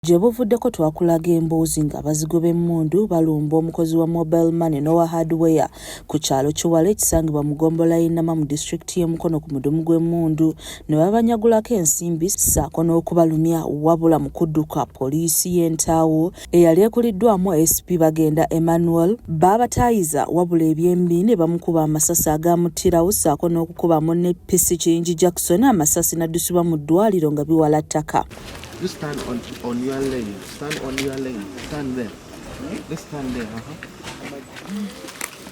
Gye buvuddeko twakulaga emboozi ng'abazigo b'emmundu balumba omukozi wa Mobile Money n'owa Hardware ku kyalo Kiwala ekisangibwa mu Gombola y'Ennama mu disitulikiti y'e Mukono ku mudumu gw'emmundu ne babanyagulako ensimbi ssaako n'okubalumya wabula mu kudduka poliisi y'Entaawo eyali ekuliddwamu SP Bagenda Emmanuel baabataayiza wabula ebyembi ne bamukuba amasasi agaamuttirawo ssaako n'okukuba munne Pisi Kiyingi Jackson amasasi n'addusibwa mu ddwaliro nga biwala ttaka. You stand on your lane. Stand on your lane. Stand there. Let's stand there.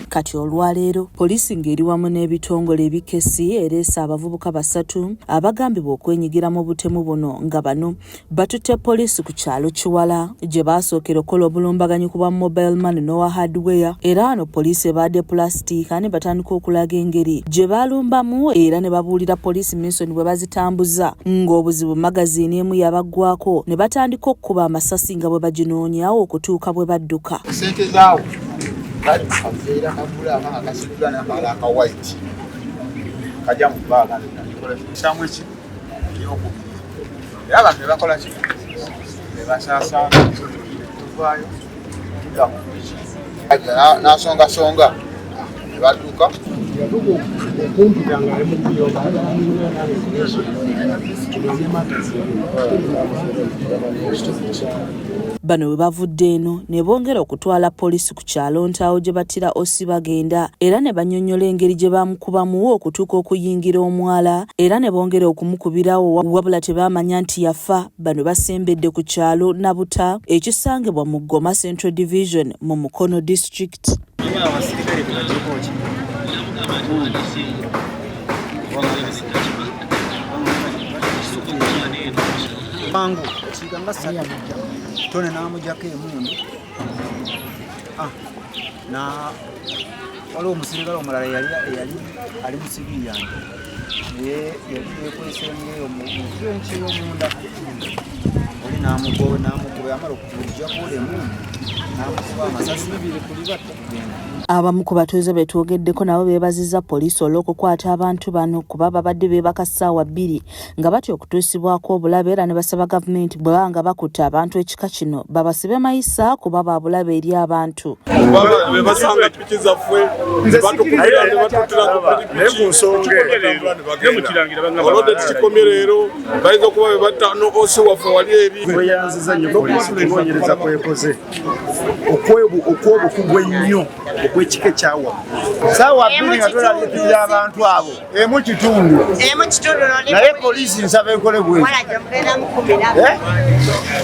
Kati olwaleero poliisi ng'eri wamu n'ebitongole ebikesi ereese abavubuka basatu abagambibwa okwenyigira mu butemu buno nga bano batutte poliisi ku kyalo Kiwala gye baasookera okukola obulumbaganyi ku bwa Mobile Money n'owa Hardware era wano poliisi ebaadde pulasitiika ne batandika okulaga engeri gye baalumbamu era ne babuulira poliisi minsoni bwe bazitambuza ng'obuzibu magaziini emu yabaggwako ne batandika okukuba amasasi nga bwe baginoonyawo okutuuka bwe badduka. Kali kavera kabula akanga kasitula na mala ka white kajja mu baga nikola shamwe ki yoko yaba ne bakola ki ne basasa tuvayo na songa ne baduka yaduko kumpi tanga mu biyo baada bano we bavudde eno ne bongera okutwala poliisi ku kyalo Ntaawo gye battira Osi Bagenda era ne bannyonnyola engeri gye baamukubamuwo okutuuka okuyingira omwala era ne bongera okumukubirawo wabula tebaamanya nti yafa. Bano basembedde ku kyalo Nabuta ekisangibwa mu Goma Central Division mu Mukono District. Bangu chiganga saya tone na mujake mundu na walo musirikale omulala yali ali musibiri yange yali kwesenge omugenchi y'omunda oli namugobe amalo kujja kule mundu namukuba amasasi bibiri kuli bato kugenda. Abamu ku batuuze betwogeddeko nabo beebazizza poliisi olw'okukwata abantu bano kuba babadde beebaka ssaawa 2 nga batya okutuusibwako obulabe era ne basaba gavumenti bwe baba nga bakutte abantu ekika kino babasibe mayisa kuba ba bulabe eri abantu. Basanga piki zaffe batukubira ne batuttira ku nsonga olwodde tukikomye leero bayinza okuba be battaano osi waffe wali eri kweyanziza nnyo poliisi kunoonyereza kwekoze okw'obukugu ennyo okw'ekika ekyawa saawa 2 nga twalaliikirira abantu abo emu kitundu naye poliisi nsaba ekole bwe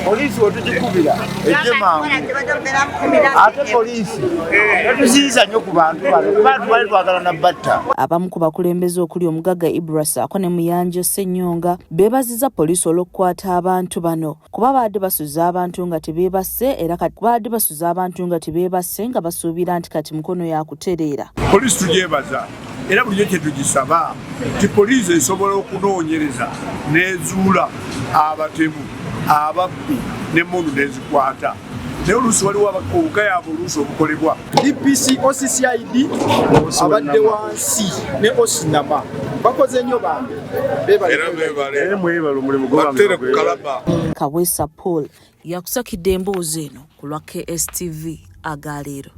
poliisi wetukikubira ejje mangu ate poliisi tetuziyiza nnyo ku bantu bantu bali twagala nabbatta. Abamu ku bakulembeze okuli omugagga Ibrasa ako ne Muyanjo Ssennyonga beebazizza poliisi olw'okukwata abantu bano kuba baadde basuza abantu nga tebeebase era kati baadde basuza abantu nga tebeebase nga basuubira nti kati Mukono yakutereera. Poliisi tugyebaza era bulijjo kye tugisaba ti poliisi esobola okunoonyereza n'ezuula abatemu ababbi n'emmundu n'ezikwata naye oluusi waliwo obugayaavu oluusi obukolebwa. DPC OCCID abadde wansi ne Osinama bakoze nnyo bange batere ku kalaba. Kaweesa Paul yakusakidde emboozi eno ku lwa KSTV agaleero.